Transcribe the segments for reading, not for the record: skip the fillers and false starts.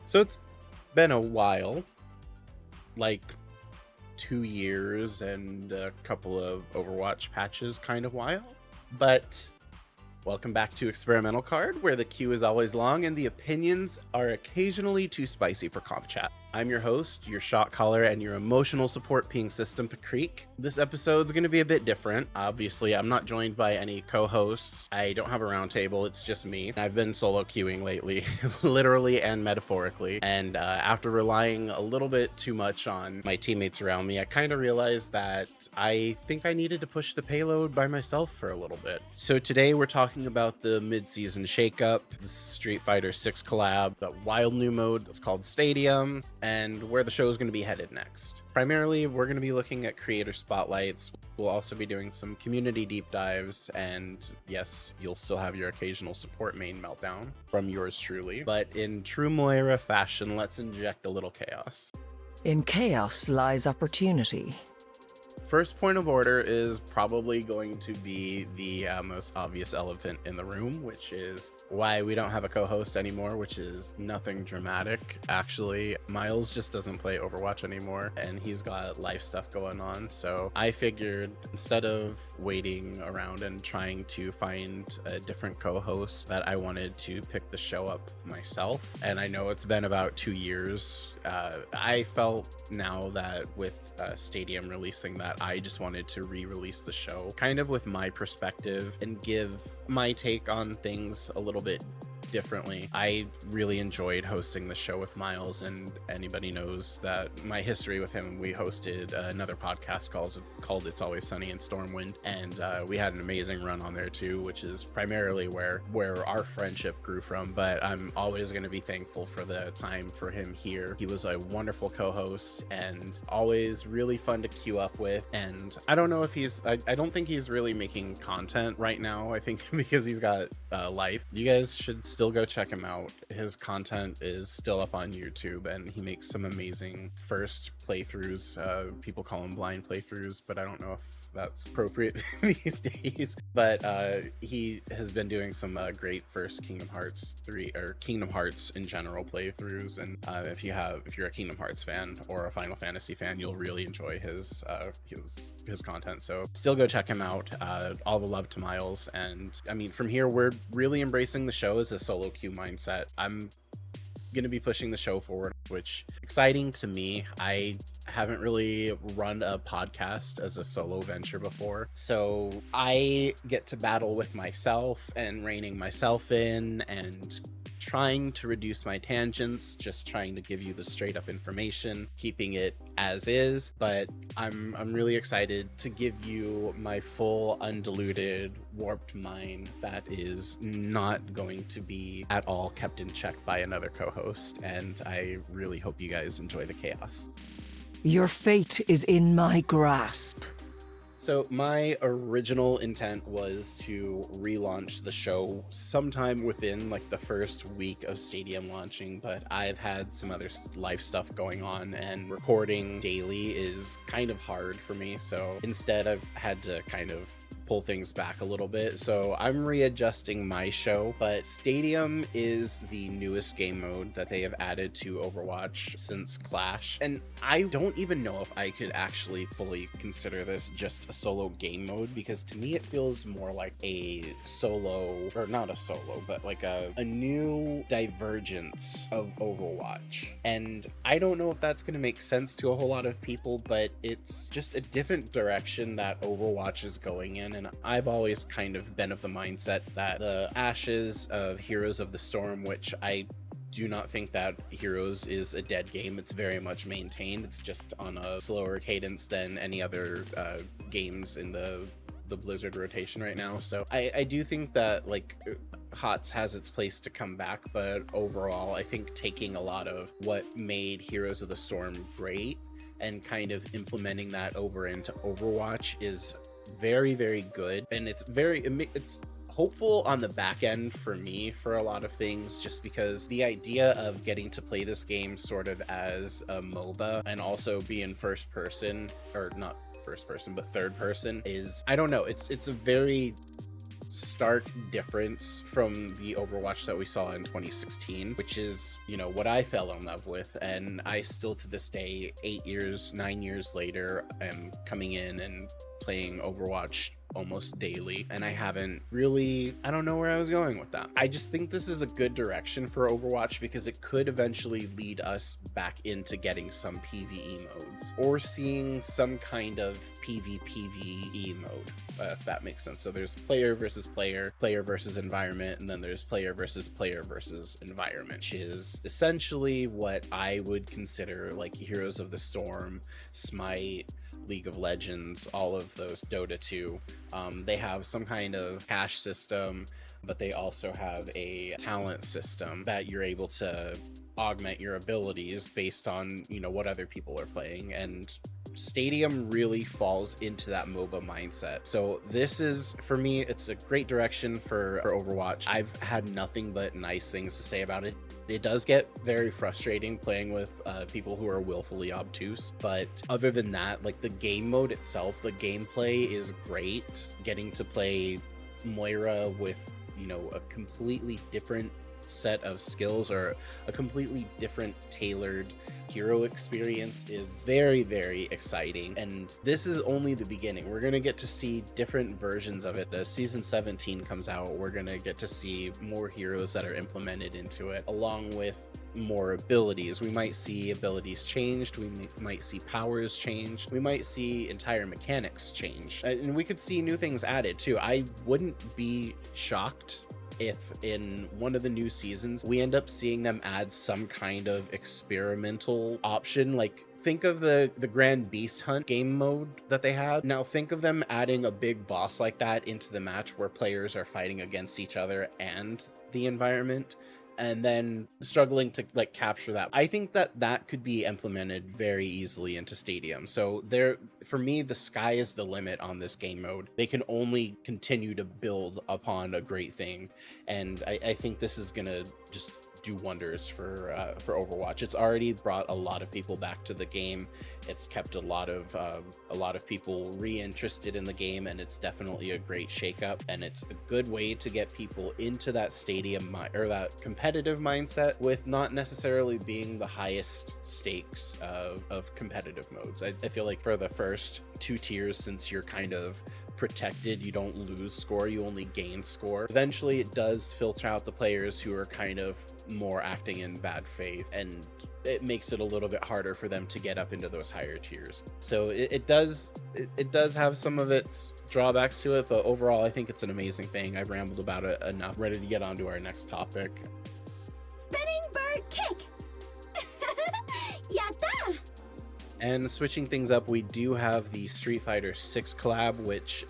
So it's been a while, like 2 years and a couple of Overwatch patches kind of while. But welcome back to Experimental Card, where the queue is always long and the opinions are occasionally too spicy for comp chat. I'm your host, your shot caller, and your emotional support ping system, Paacreek. This episode's going to be a bit different. Obviously, I'm not joined by any co-hosts. I don't have a roundtable. It's just me. I've been solo queuing lately, literally and metaphorically. And after relying a little bit too much on my teammates around me, I kind of realized that I think I needed to push the payload by myself for a little bit. So today we're talking about the mid-season shakeup, the Street Fighter 6 collab, the wild new mode that's called Stadium, and where the show is going to be headed next. Primarily, we're going to be looking at creator spotlights. We'll also be doing some community deep dives, and yes, you'll still have your occasional support main meltdown from yours truly. But in true Moira fashion, let's inject a little chaos. In chaos lies opportunity. First point of order is probably going to be the most obvious elephant in the room, which is why we don't have a co-host anymore, which is nothing dramatic. Actually, Miles just doesn't play Overwatch anymore, and he's got life stuff going on. So I figured instead of waiting around and trying to find a different co-host, that I wanted to pick the show up myself. And I know it's been about 2 years. I felt now that with Stadium releasing that, I just wanted to re-release the show kind of with my perspective and give my take on things a little bit differently. I really enjoyed hosting the show with Miles, and anybody knows that my history with him. We hosted another podcast called It's Always Sunny in Stormwind, and we had an amazing run on there too, which is primarily where our friendship grew from. But I'm always going to be thankful for the time for him here. He was a wonderful co-host and always really fun to queue up with. And I don't know if I don't think he's really making content right now. I think because he's got life. You guys should still go check him out. His content is still up on YouTube, and he makes some amazing first playthroughs. People call them blind playthroughs, but I don't know if that's appropriate these days. But he has been doing some great first Kingdom Hearts 3 or Kingdom Hearts in general playthroughs. And if you're a Kingdom Hearts fan or a Final Fantasy fan, you'll really enjoy his content. So still go check him out. All the love to Miles. And I mean, from here, we're really embracing the show as a solo queue mindset. I'm going to be pushing the show forward, which exciting to me. I haven't really run a podcast as a solo venture before, so I get to battle with myself and reining myself in and trying to reduce my tangents, just trying to give you the straight up information, keeping it as is. But I'm really excited to give you my full undiluted warped mind that is not going to be at all kept in check by another co-host, and I really hope you guys enjoy the chaos. Your fate is in my grasp. So my original intent was to relaunch the show sometime within like the first week of Stadium launching, but I've had some other life stuff going on, and recording daily is kind of hard for me. So instead, I've had to kind of pull things back a little bit. So I'm readjusting my show, but Stadium is the newest game mode that they have added to Overwatch since Clash. And I don't even know if I could actually fully consider this just a solo game mode, because to me it feels more like a solo, or not a solo, but like a new divergence of Overwatch. And I don't know if that's going to make sense to a whole lot of people, but it's just a different direction that Overwatch is going in. And I've always kind of been of the mindset that the ashes of Heroes of the Storm, which I do not think that Heroes is a dead game. It's very much maintained. It's just on a slower cadence than any other games in the Blizzard rotation right now. So I do think that like HOTS has its place to come back, but overall I think taking a lot of what made Heroes of the Storm great and kind of implementing that over into Overwatch is very, very good. And it's hopeful on the back end for me for a lot of things, just because the idea of getting to play this game sort of as a MOBA and also be in first person, or not first person but third person, is, I don't know, it's a very stark difference from the Overwatch that we saw in 2016, which is, you know, what I fell in love with. And I still to this day, 9 years later, am coming in and playing Overwatch almost daily, and I haven't really, I don't know where I was going with that. I just think this is a good direction for Overwatch because it could eventually lead us back into getting some PvE modes or seeing some kind of PvPvE mode, if that makes sense. So there's player versus player, player versus environment, and then there's player versus environment, which is essentially what I would consider like Heroes of the Storm, Smite, League of Legends, all of those, Dota 2. They have some kind of cash system, but they also have a talent system that you're able to augment your abilities based on, you know, what other people are playing. And Stadium really falls into that MOBA mindset. So this is, for me, it's a great direction for Overwatch. I've had nothing but nice things to say about it. It does get very frustrating playing with people who are willfully obtuse, but other than that, like the game mode itself, the gameplay is great. Getting to play Moira with, you know, a completely different set of skills or a completely different tailored hero experience is very, very exciting. And this is only the beginning. We're going to get to see different versions of it. As season 17 comes out, we're going to get to see more heroes that are implemented into it, along with more abilities. We might see abilities changed, we might see powers changed, we might see entire mechanics changed, and we could see new things added too. I wouldn't be shocked if in one of the new seasons we end up seeing them add some kind of experimental option. Like, think of the Grand Beast Hunt game mode that they had. Now think of them adding a big boss like that into the match where players are fighting against each other and the environment, and then struggling to like capture that. I think that that could be implemented very easily into Stadium. So there, for me, the sky is the limit on this game mode. They can only continue to build upon a great thing, and I think this is gonna just do wonders for Overwatch. It's already brought a lot of people back to the game. It's kept a lot of people re-interested in the game, and it's definitely a great shakeup. And it's a good way to get people into that Stadium or that competitive mindset with not necessarily being the highest stakes of competitive modes. I feel like for the first 2 tiers, since you're kind of protected, you don't lose score, you only gain score. Eventually it does filter out the players who are kind of more acting in bad faith, and it makes it a little bit harder for them to get up into those higher tiers. So it does have some of its drawbacks to it, but overall I think it's an amazing thing. I've rambled about it enough. Ready to get on to our next topic. Spinning bird kick. Yatta! And switching things up, we do have the Street Fighter 6 collab, which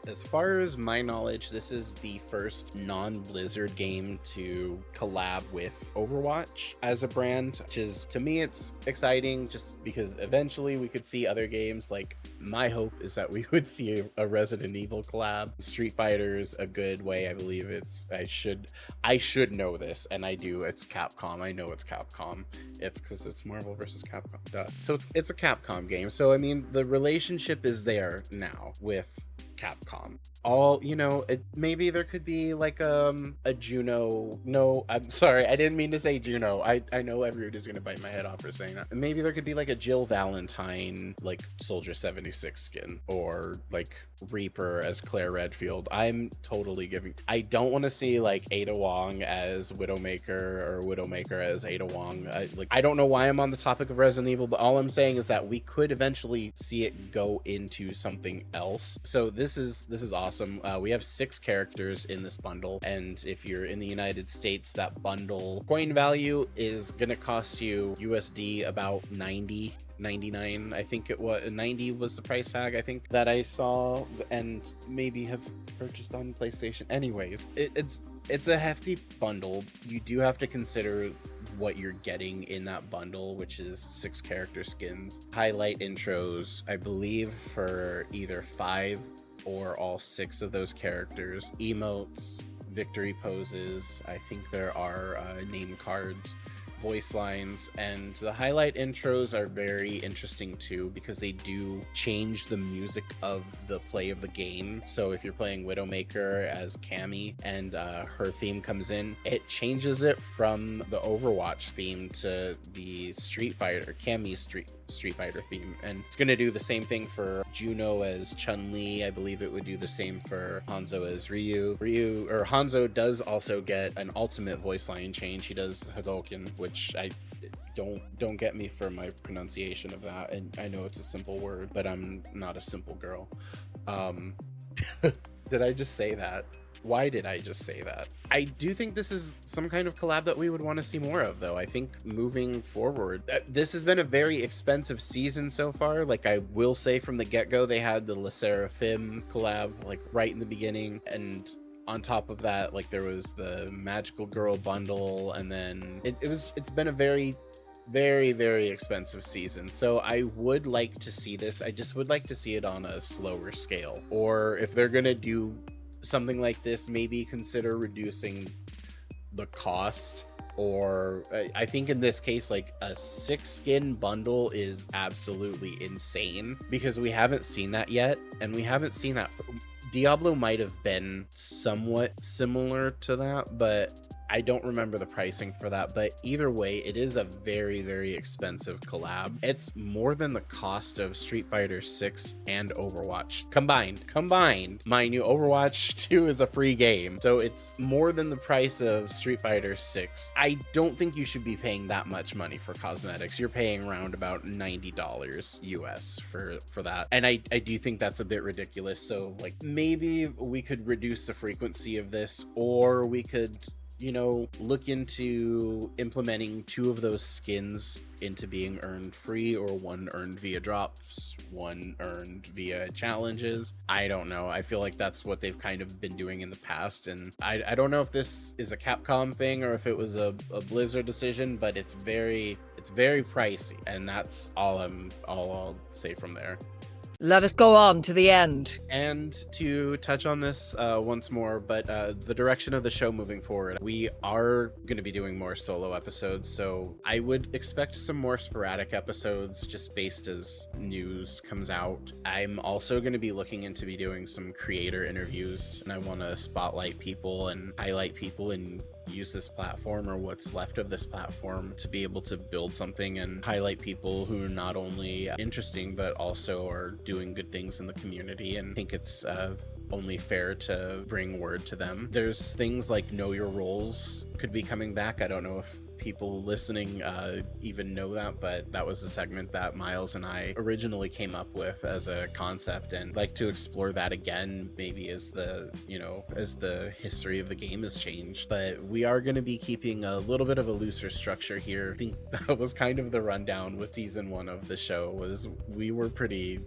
as far as my knowledge, this is the first non-Blizzard game to collab with Overwatch as a brand, which is, to me, it's exciting just because eventually we could see other games. Like, my hope is that we would see a Resident Evil collab. Street Fighter's a good way. I believe I should know this, and I do. It's Capcom. I know it's Capcom. It's because it's Marvel versus Capcom. Duh. So it's a Capcom game. So I mean, the relationship is there now with Capcom. All, you know, maybe there could be like a Juno. No, I'm sorry, I didn't mean to say Juno. I know everybody's gonna bite my head off for saying that. Maybe there could be like a Jill Valentine like Soldier 76 skin, or like Reaper as Claire Redfield. I'm totally giving. I don't want to see like Ada Wong as Widowmaker or Widowmaker as Ada Wong. I don't know why I'm on the topic of Resident Evil, but all I'm saying is that we could eventually see it go into something else. So this is awesome. We have 6 characters in this bundle, and if you're in the United States, that bundle coin value is gonna cost you USD about 99. I think it was 90 was the price tag I think that I saw, and maybe have purchased on PlayStation. Anyways, it's a hefty bundle. You do have to consider what you're getting in that bundle, which is 6 character skins, highlight intros, I believe, for either 5 or all 6 of those characters, emotes, victory poses. I think there are name cards, voice lines, and the highlight intros are very interesting too, because they do change the music of the play of the game. So if you're playing Widowmaker as Cammy and her theme comes in, it changes it from the Overwatch theme to the Street Fighter, Cammy's Street Fighter theme. And it's going to do the same thing for Juno as Chun-Li. I believe it would do the same for Hanzo as Ryu. Hanzo does also get an ultimate voice line change. He does Hadouken, which I don't get me for my pronunciation of that. And I know it's a simple word, but I'm not a simple girl. Did I just say that? Why did I just say that? I do think this is some kind of collab that we would want to see more of, though. I think moving forward, this has been a very expensive season so far. Like, I will say from the get-go, they had the Le Seraphim collab, like, right in the beginning. And on top of that, like, there was the Magical Girl bundle. And then it's been a very, very expensive season. So I would like to see this. I just would like to see it on a slower scale. Or if they're going to do something like this, maybe consider reducing the cost. Or I think in this case, like a 6-skin bundle is absolutely insane, because we haven't seen that yet, and we haven't seen that. Diablo might have been somewhat similar to that, but I don't remember the pricing for that. But either way, it is a very expensive collab. It's more than the cost of Street Fighter 6 and Overwatch combined. Mind you, Overwatch 2 is a free game, so it's more than the price of Street Fighter 6. I don't think you should be paying that much money for cosmetics. You're paying around about $90 US for that, and I do think that's a bit ridiculous. So like, maybe we could reduce the frequency of this, or we could, you know, look into implementing 2 of those skins into being earned free, or 1 earned via drops, 1 earned via challenges. I don't know. I feel like that's what they've kind of been doing in the past, and I don't know if this is a Capcom thing or if it was a Blizzard decision, but it's very pricey, and that's all I'll say from there. Let us go on to the end. And to touch on this once more, but the direction of the show moving forward, we are going to be doing more solo episodes, so I would expect some more sporadic episodes just based as news comes out. I'm also going to be looking into doing some creator interviews, and I want to spotlight people and highlight people and use this platform, or what's left of this platform, to be able to build something and highlight people who are not only interesting but also are doing good things in the community. And I think it's only fair to bring word to them. There's things like Know Your Roles could be coming back. I don't know if people listening even know that, but that was a segment that Miles and I originally came up with as a concept, and like to explore that again, maybe as the history of the game has changed. But we are going to be keeping a little bit of a looser structure here. I think that was kind of the rundown with season 1 of the show, was we were pretty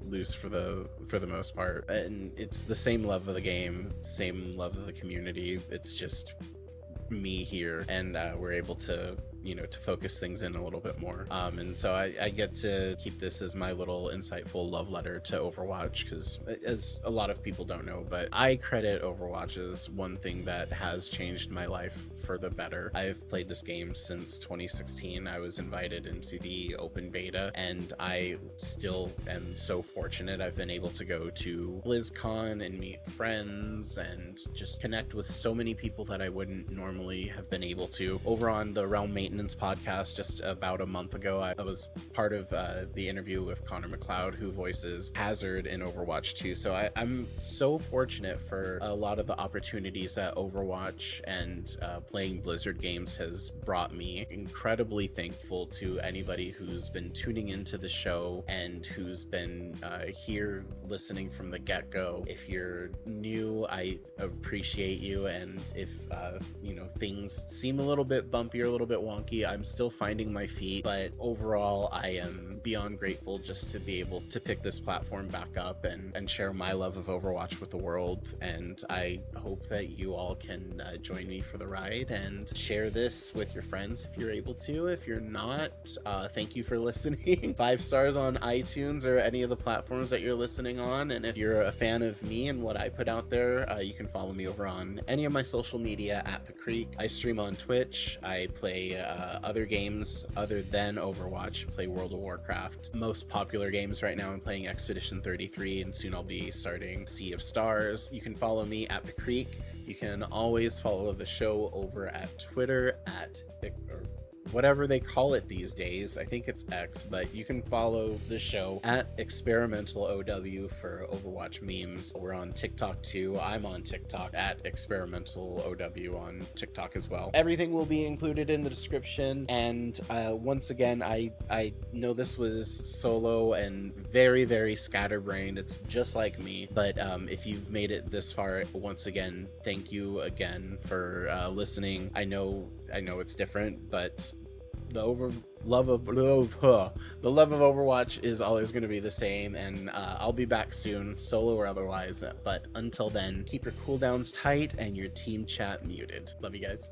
loose for the most part, and it's the same love of the game, same love of the community. It's just me here, and we're able to focus things in a little bit more, and so I get to keep this as my little insightful love letter to Overwatch, because as a lot of people don't know, but I credit Overwatch as one thing that has changed my life for the better. I've played this game since 2016. I was invited into the open beta, and I still am so fortunate. I've been able to go to BlizzCon and meet friends and just connect with so many people that I wouldn't normally have been able to. Over on the Realm Maintenance podcast just about a month ago, I was part of the interview with Connor McLeod, who voices Hazard in Overwatch 2. So I'm so fortunate for a lot of the opportunities that Overwatch and playing Blizzard games has brought me. Incredibly thankful to anybody who's been tuning into the show and who's been here listening from the get-go. If you're new, I appreciate you, and if things seem a little bit bumpy or a little bit wonky, I'm still finding my feet, but overall I am beyond grateful just to be able to pick this platform back up and share my love of Overwatch with the world. And I hope that you all can join me for the ride and share this with your friends if you're able to. If you're not, thank you for listening. 5 stars on iTunes or any of the platforms that you're listening on. And if you're a fan of me and what I put out there, you can follow me over on any of my social media at Paacreek. I stream on Twitch. I play other games other than Overwatch. Play World of Warcraft. Most popular games right now, I'm playing Expedition 33, and soon I'll be starting Sea of Stars. You can follow me at Paacreek. You can always follow the show over at Twitter at whatever they call it these days. I think it's X, but you can follow the show at Experimental OW for Overwatch memes. We're on TikTok too. I'm on TikTok at Experimental OW on TikTok as well. Everything will be included in the description. And once again, I know this was solo and very, very scatterbrained. It's just like me. But if you've made it this far, once again, thank you again for listening. I know it's different, but the love of Overwatch is always going to be the same, and I'll be back soon, solo or otherwise. But until then, keep your cooldowns tight and your team chat muted. Love you guys.